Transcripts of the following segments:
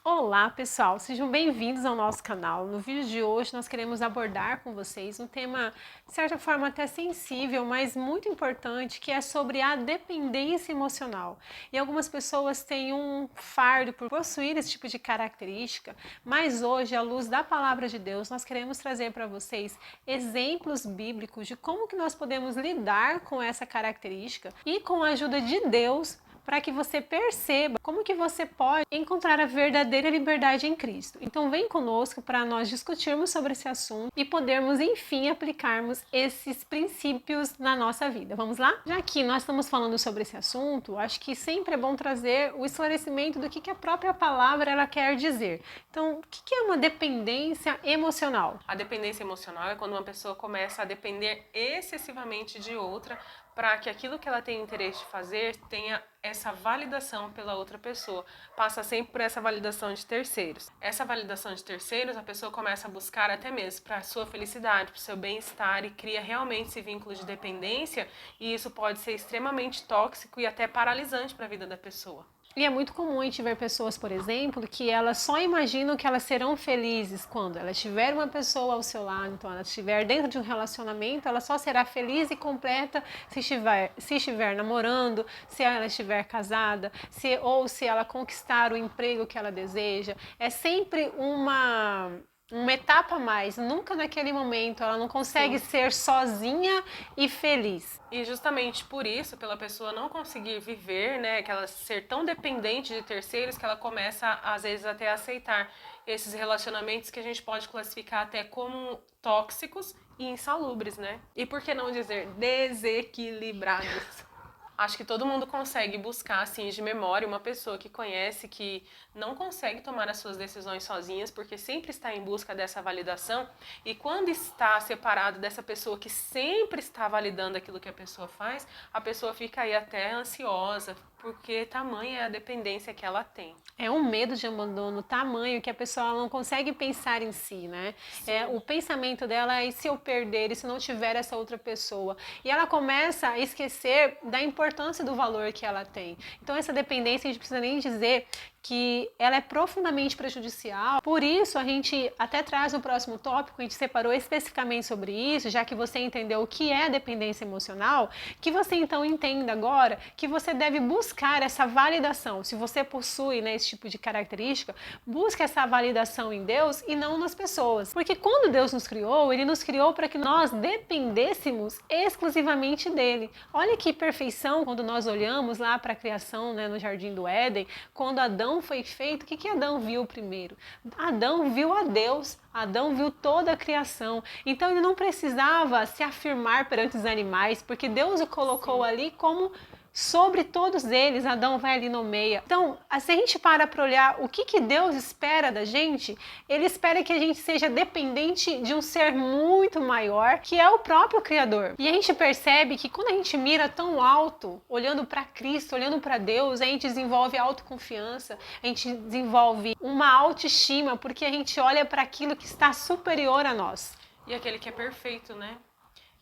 Olá pessoal, sejam bem-vindos ao nosso canal. No vídeo de hoje nós queremos abordar com vocês um tema, de certa forma até sensível, mas muito importante, que é sobre a dependência emocional. E algumas pessoas têm um fardo por possuir esse tipo de característica, mas hoje, à luz da palavra de Deus, nós queremos trazer para vocês exemplos bíblicos de como que nós podemos lidar com essa característica e com a ajuda de Deus, para que você perceba como que você pode encontrar a verdadeira liberdade em Cristo. Então vem conosco para nós discutirmos sobre esse assunto e podermos, enfim, aplicarmos esses princípios na nossa vida. Vamos lá? Já que nós estamos falando sobre esse assunto, acho que sempre é bom trazer o esclarecimento do que a própria palavra ela quer dizer. Então, o que é uma dependência emocional? A dependência emocional é quando uma pessoa começa a depender excessivamente de outra para que aquilo que ela tem interesse de fazer tenha essa validação pela outra pessoa. Passa sempre por essa validação de terceiros. Essa validação de terceiros, a pessoa começa a buscar até mesmo para a sua felicidade, para o seu bem-estar e cria realmente esse vínculo de dependência, e isso pode ser extremamente tóxico e até paralisante para a vida da pessoa. E é muito comum a gente ver pessoas, por exemplo, que elas só imaginam que elas serão felizes quando elas tiverem uma pessoa ao seu lado, então ela estiver dentro de um relacionamento, ela só será feliz e completa se estiver namorando, se ela estiver casada, ou se ela conquistar o emprego que ela deseja. É sempre uma etapa a mais, nunca naquele momento ela não consegue ser sozinha e feliz. E justamente por isso, pela pessoa não conseguir viver, né, que ela ser tão dependente de terceiros, que ela começa, às vezes, até a aceitar esses relacionamentos que a gente pode classificar até como tóxicos e insalubres, né? E por que não dizer desequilibrados? Acho que todo mundo consegue buscar, assim, de memória, uma pessoa que conhece, que não consegue tomar as suas decisões sozinhas, porque sempre está em busca dessa validação, e quando está separado dessa pessoa que sempre está validando aquilo que a pessoa faz, a pessoa fica aí até ansiosa, porque tamanha é a dependência que ela tem. É um medo de abandono tamanho que a pessoa não consegue pensar em si, né? O pensamento dela é: e se eu perder, e se não tiver essa outra pessoa? E ela começa a esquecer da importância do valor que ela tem. Então essa dependência, a gente precisa nem dizer que ela é profundamente prejudicial. Por isso a gente até traz no próximo tópico, a gente separou especificamente sobre isso, já que você entendeu o que é a dependência emocional, que você então entenda agora que você deve buscar essa validação. Se você possui, né, esse tipo de característica, busque essa validação em Deus e não nas pessoas. Porque quando Deus nos criou, Ele nos criou para que nós dependêssemos exclusivamente dEle. Olha que perfeição quando nós olhamos lá para a criação, né, no Jardim do Éden, quando Adão foi feito, o que Adão viu primeiro? Adão viu a Deus, Adão viu toda a criação. Então ele não precisava se afirmar perante os animais, porque Deus o colocou ali como sobre todos eles. Adão vai ali no meio. Então, se a gente para olhar o que Deus espera da gente, Ele espera que a gente seja dependente de um ser muito maior, que é o próprio Criador. E a gente percebe que quando a gente mira tão alto, olhando para Cristo, olhando para Deus, a gente desenvolve autoconfiança, a gente desenvolve uma autoestima, porque a gente olha para aquilo que está superior a nós. E aquele que é perfeito, né?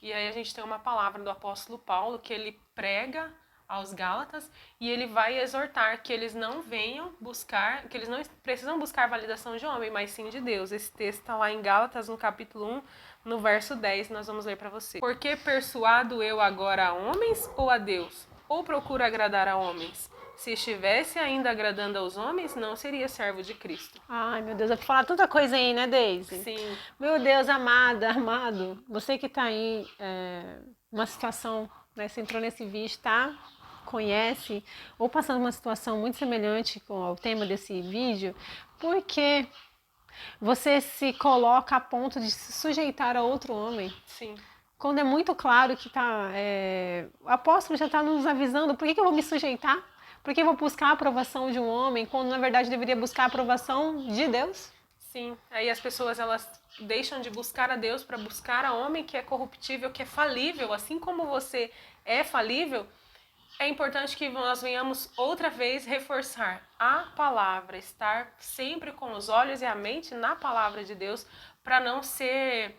E aí a gente tem uma palavra do apóstolo Paulo que ele prega aos Gálatas e ele vai exortar que eles não venham buscar, que eles não precisam buscar validação de homem, mas sim de Deus. Esse texto está lá em Gálatas, no capítulo 1, no verso 10, nós vamos ler para você. Porque persuado eu agora a homens ou a Deus? Ou procuro agradar a homens? Se estivesse ainda agradando aos homens, não seria servo de Cristo. Ai, meu Deus, eu vou falar tanta coisa aí, né, Deise? Sim. Meu Deus, amado, você que tá aí, uma situação, né, você entrou nesse vídeo, tá? Conhece, ou passando uma situação muito semelhante com o tema desse vídeo, porque você se coloca a ponto de se sujeitar a outro homem. Sim. Quando é muito claro que o apóstolo já está nos avisando, por que eu vou me sujeitar? Por que eu vou buscar a aprovação de um homem, quando na verdade eu deveria buscar a aprovação de Deus? Sim, aí as pessoas elas deixam de buscar a Deus para buscar a homem que é corruptível, que é falível, assim como você é falível. É importante que nós venhamos outra vez reforçar a palavra, estar sempre com os olhos e a mente na palavra de Deus, para não ser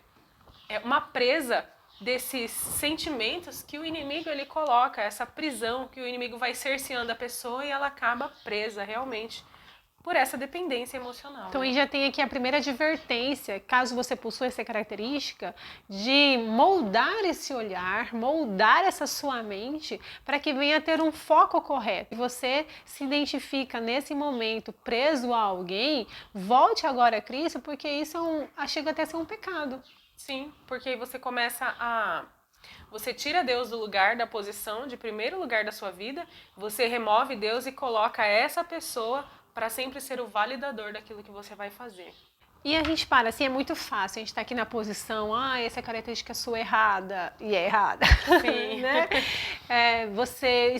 uma presa desses sentimentos que o inimigo ele coloca, essa prisão que o inimigo vai cerceando a pessoa e ela acaba presa realmente por essa dependência emocional. Então, né? aí já tem aqui a primeira advertência, caso você possua essa característica, de moldar esse olhar, moldar essa sua mente, para que venha a ter um foco correto. E você se identifica nesse momento preso a alguém, volte agora a Cristo, porque isso chega até a ser um pecado. Sim, porque aí você começa a... Você tira Deus do lugar, da posição de primeiro lugar da sua vida, você remove Deus e coloca essa pessoa para sempre ser o validador daquilo que você vai fazer. E a gente para, assim, é muito fácil, a gente tá aqui na posição, essa característica sua é errada, e é errada, Sim. né? Você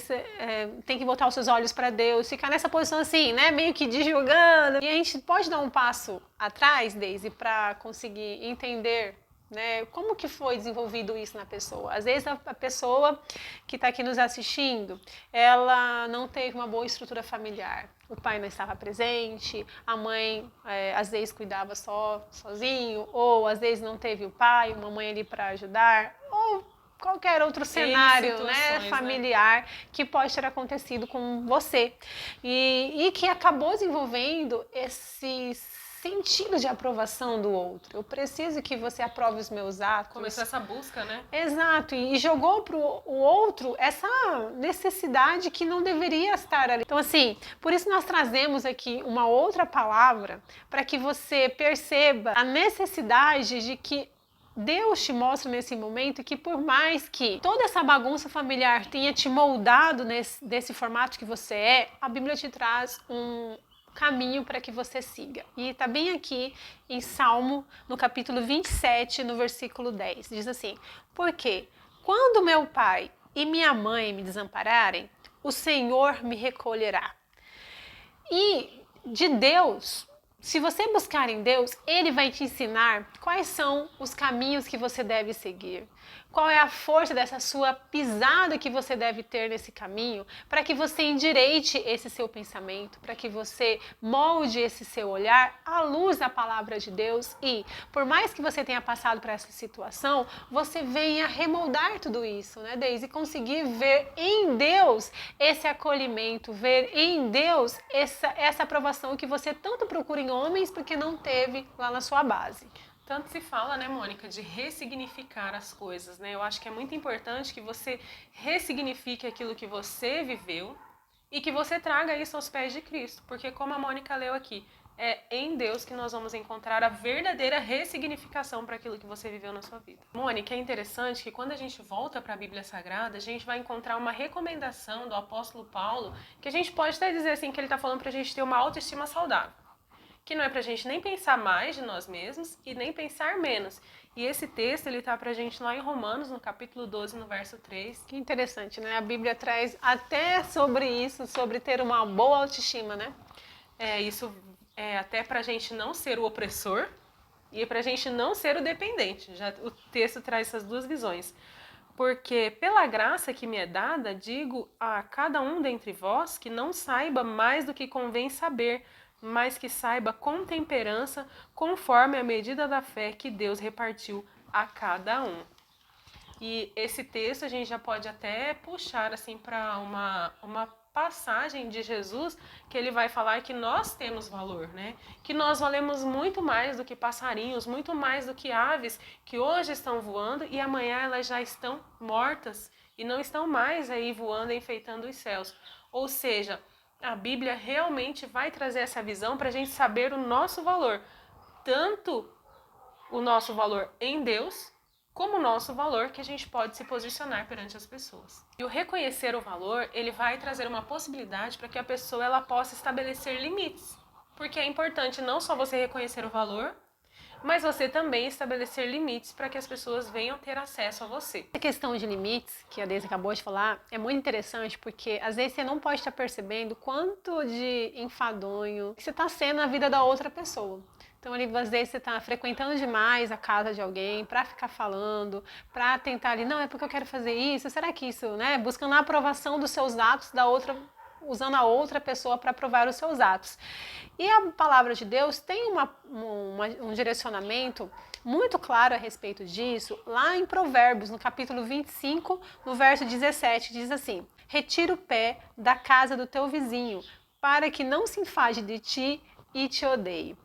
tem que botar os seus olhos para Deus, ficar nessa posição assim, né, meio que desjulgando. E a gente pode dar um passo atrás, Deise, para conseguir entender, né, como que foi desenvolvido isso na pessoa. Às vezes a pessoa que está aqui nos assistindo, ela não teve uma boa estrutura familiar. O pai não estava presente, a mãe às vezes cuidava sozinho, ou às vezes não teve o pai, uma mãe ali para ajudar, ou qualquer outro cenário, né, familiar, né, que pode ter acontecido com você. E que acabou desenvolvendo esses sentido de aprovação do outro. Eu preciso que você aprove os meus atos. Começou essa busca, né? Exato, e jogou para o outro essa necessidade que não deveria estar ali. Então, assim, por isso nós trazemos aqui uma outra palavra para que você perceba a necessidade de que Deus te mostra nesse momento que por mais que toda essa bagunça familiar tenha te moldado desse formato que você é, a Bíblia te traz um caminho para que você siga. E está bem aqui em Salmo, no capítulo 27, no versículo 10. Diz assim: porque quando meu pai e minha mãe me desampararem, o Senhor me recolherá. E de Deus, se você buscar em Deus, Ele vai te ensinar quais são os caminhos que você deve seguir. Qual é a força dessa sua pisada que você deve ter nesse caminho para que você endireite esse seu pensamento, para que você molde esse seu olhar à luz da palavra de Deus e, por mais que você tenha passado por essa situação, você venha remoldar tudo isso, né, Deise? E conseguir ver em Deus esse acolhimento, ver em Deus essa aprovação que você tanto procura em homens porque não teve lá na sua base. Tanto se fala, né, Mônica, de ressignificar as coisas, né? Eu acho que é muito importante que você ressignifique aquilo que você viveu e que você traga isso aos pés de Cristo. Porque como a Mônica leu aqui, é em Deus que nós vamos encontrar a verdadeira ressignificação para aquilo que você viveu na sua vida. Mônica, é interessante que quando a gente volta para a Bíblia Sagrada, a gente vai encontrar uma recomendação do apóstolo Paulo, que a gente pode até dizer assim, que ele está falando para a gente ter uma autoestima saudável. Que não é pra gente nem pensar mais de nós mesmos e nem pensar menos. E esse texto, ele tá pra gente lá em Romanos, no capítulo 12, no verso 3. Que interessante, né? A Bíblia traz até sobre isso, sobre ter uma boa autoestima, né? Isso é até pra gente não ser o opressor e pra gente não ser o dependente. Já o texto traz essas duas visões. Porque pela graça que me é dada, digo a cada um dentre vós que não saiba mais do que convém saber, mas que saiba com temperança, conforme a medida da fé que Deus repartiu a cada um. E esse texto a gente já pode até puxar assim para uma passagem de Jesus, que ele vai falar que nós temos valor, né? Que nós valemos muito mais do que passarinhos, muito mais do que aves que hoje estão voando e amanhã elas já estão mortas e não estão mais aí voando, enfeitando os céus. Ou seja, a Bíblia realmente vai trazer essa visão para a gente saber o nosso valor, tanto o nosso valor em Deus, como o nosso valor que a gente pode se posicionar perante as pessoas. E o reconhecer o valor, ele vai trazer uma possibilidade para que a pessoa ela possa estabelecer limites, porque é importante não só você reconhecer o valor, mas você também estabelecer limites para que as pessoas venham ter acesso a você. A questão de limites, que a Deise acabou de falar, é muito interessante porque às vezes você não pode estar percebendo quanto de enfadonho que você está sendo na vida da outra pessoa. Então, ali, às vezes, você está frequentando demais a casa de alguém para ficar falando, para tentar ali, não, é porque eu quero fazer isso, será que isso, né? Buscando a aprovação dos seus atos da outra, usando a outra pessoa para aprovar os seus atos. E a palavra de Deus tem um direcionamento muito claro a respeito disso, lá em Provérbios, no capítulo 25, no verso 17, diz assim: retira o pé da casa do teu vizinho, para que não se enfade de ti e te odeie.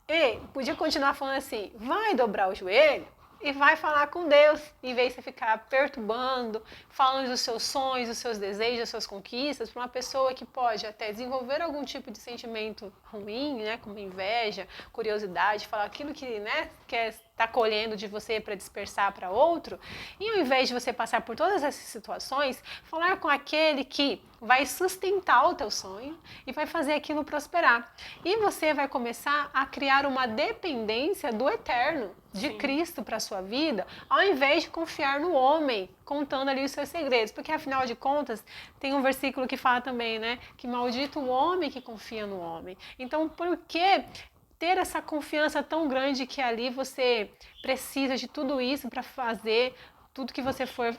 E podia continuar falando assim, vai dobrar o joelho e vai falar com Deus, em vez de você ficar perturbando, falando dos seus sonhos, dos seus desejos, das suas conquistas, para uma pessoa que pode até desenvolver algum tipo de sentimento ruim, né, como inveja, curiosidade, falar aquilo que, né, quer estar colhendo de você para dispersar para outro, e ao invés de você passar por todas essas situações, falar com aquele que vai sustentar o teu sonho e vai fazer aquilo prosperar. E você vai começar a criar uma dependência do eterno, de Sim. Cristo para a sua vida, ao invés de confiar no homem, contando ali os seus segredos. Porque afinal de contas, tem um versículo que fala também, né, que maldito o homem que confia no homem. Então, por que ter essa confiança tão grande que ali você precisa de tudo isso para fazer tudo que você for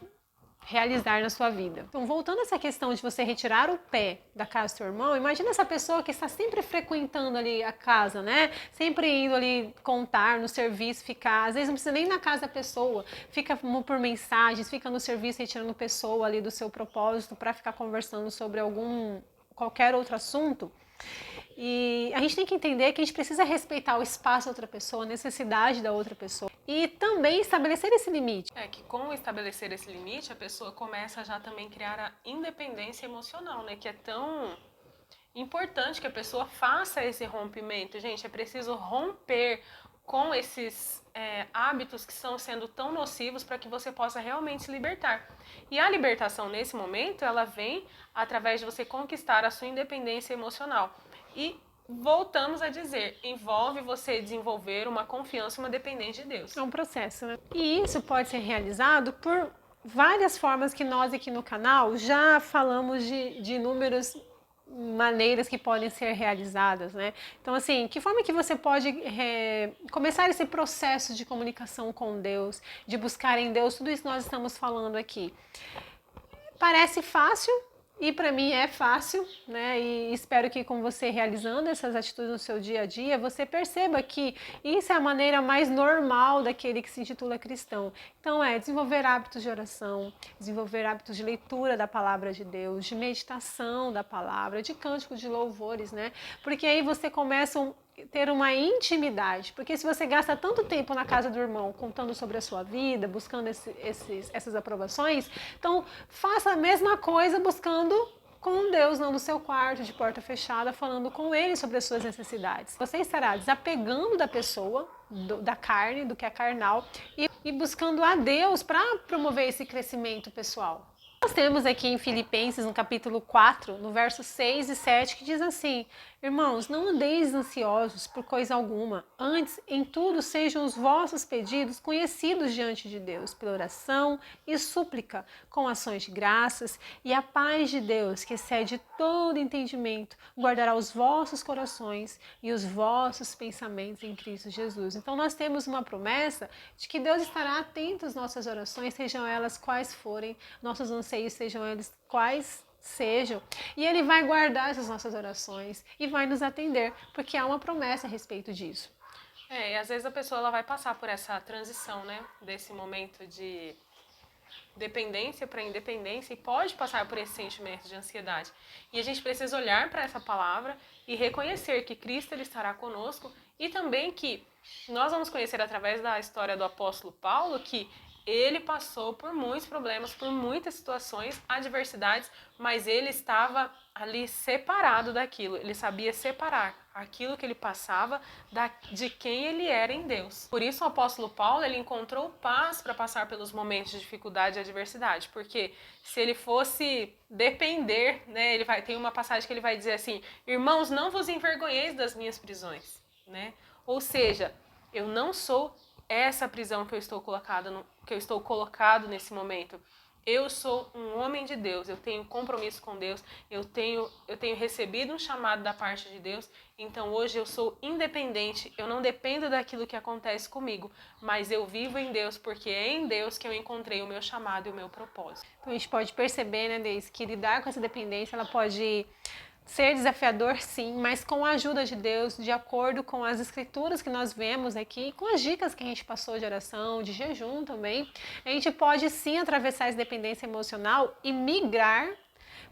realizar na sua vida? Então, voltando a essa questão de você retirar o pé da casa do seu irmão, imagina essa pessoa que está sempre frequentando ali a casa, né? Sempre indo ali contar no serviço, ficar, às vezes não precisa nem ir na casa da pessoa, fica por mensagens, fica no serviço retirando pessoa ali do seu propósito para ficar conversando sobre qualquer outro assunto. E a gente tem que entender que a gente precisa respeitar o espaço da outra pessoa, a necessidade da outra pessoa e também estabelecer esse limite. É que com estabelecer esse limite, a pessoa começa já também a criar a independência emocional, né? Que é tão importante que a pessoa faça esse rompimento. Gente, é preciso romper com esses hábitos que estão sendo tão nocivos para que você possa realmente se libertar. E a libertação nesse momento, ela vem através de você conquistar a sua independência emocional. E voltamos a dizer, envolve você desenvolver uma confiança e uma dependência de Deus. É um processo, né? E isso pode ser realizado por várias formas que nós aqui no canal já falamos de inúmeras maneiras que podem ser realizadas, né? Então, assim, que forma que você pode começar esse processo de comunicação com Deus, de buscar em Deus tudo isso que nós estamos falando aqui? Parece fácil, e para mim é fácil, né? E espero que com você realizando essas atitudes no seu dia a dia, você perceba que isso é a maneira mais normal daquele que se intitula cristão. Então desenvolver hábitos de oração, desenvolver hábitos de leitura da palavra de Deus, de meditação da palavra, de cântico de louvores, né? Porque aí você começa ter uma intimidade, porque se você gasta tanto tempo na casa do irmão contando sobre a sua vida, buscando essas aprovações, então faça a mesma coisa buscando com Deus, não no seu quarto, de porta fechada, falando com Ele sobre as suas necessidades. Você estará desapegando da pessoa, da carne, do que é carnal, e buscando a Deus para promover esse crescimento pessoal. Nós temos aqui em Filipenses, no capítulo 4, no verso 6 e 7, que diz assim: irmãos, não andeis ansiosos por coisa alguma, antes em tudo sejam os vossos pedidos conhecidos diante de Deus, pela oração e súplica, com ações de graças, e a paz de Deus, que excede todo entendimento, guardará os vossos corações e os vossos pensamentos em Cristo Jesus. Então nós temos uma promessa de que Deus estará atento às nossas orações, sejam elas quais forem, nossos anseios sejam eles quais sejam, e Ele vai guardar essas nossas orações e vai nos atender, porque há uma promessa a respeito disso. E às vezes a pessoa ela vai passar por essa transição, né, desse momento de dependência para independência e pode passar por esse sentimento de ansiedade. E a gente precisa olhar para essa palavra e reconhecer que Cristo ele estará conosco e também que nós vamos conhecer através da história do apóstolo Paulo que ele passou por muitos problemas, por muitas situações, adversidades, mas ele estava ali separado daquilo. Ele sabia separar aquilo que ele passava de quem ele era em Deus. Por isso o apóstolo Paulo ele encontrou paz para passar pelos momentos de dificuldade e adversidade, porque se ele fosse depender, né, tem uma passagem que ele vai dizer assim: irmãos, não vos envergonheis das minhas prisões, né? Ou seja, eu não sou essa prisão que eu estou colocado nesse momento. Eu sou um homem de Deus, eu tenho compromisso com Deus, eu tenho recebido um chamado da parte de Deus, então hoje eu sou independente, eu não dependo daquilo que acontece comigo, mas eu vivo em Deus, porque é em Deus que eu encontrei o meu chamado e o meu propósito. Então a gente pode perceber, né, Deise, que lidar com essa dependência, ela pode ser desafiador, sim, mas com a ajuda de Deus, de acordo com as escrituras que nós vemos aqui, com as dicas que a gente passou de oração, de jejum também, a gente pode sim atravessar essa dependência emocional e migrar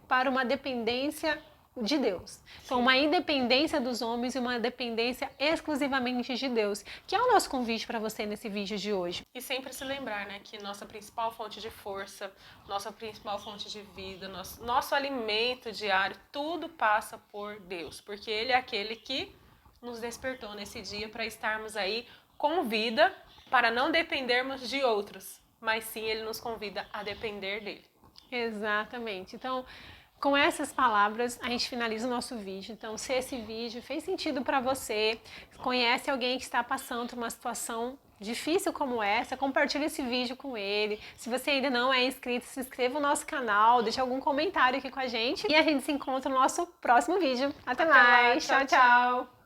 para uma dependência de Deus. Então, uma independência dos homens e uma dependência exclusivamente de Deus, que é o nosso convite para você nesse vídeo de hoje. E sempre se lembrar, né, que nossa principal fonte de força, nossa principal fonte de vida, nosso alimento diário, tudo passa por Deus, porque Ele é aquele que nos despertou nesse dia para estarmos aí com vida, para não dependermos de outros, mas sim Ele nos convida a depender dEle. Exatamente. Então, com essas palavras, a gente finaliza o nosso vídeo. Então, se esse vídeo fez sentido para você, conhece alguém que está passando por uma situação difícil como essa, compartilhe esse vídeo com ele. Se você ainda não é inscrito, se inscreva no nosso canal, deixe algum comentário aqui com a gente. E a gente se encontra no nosso próximo vídeo. Até mais. Lá, Tchau, tchau.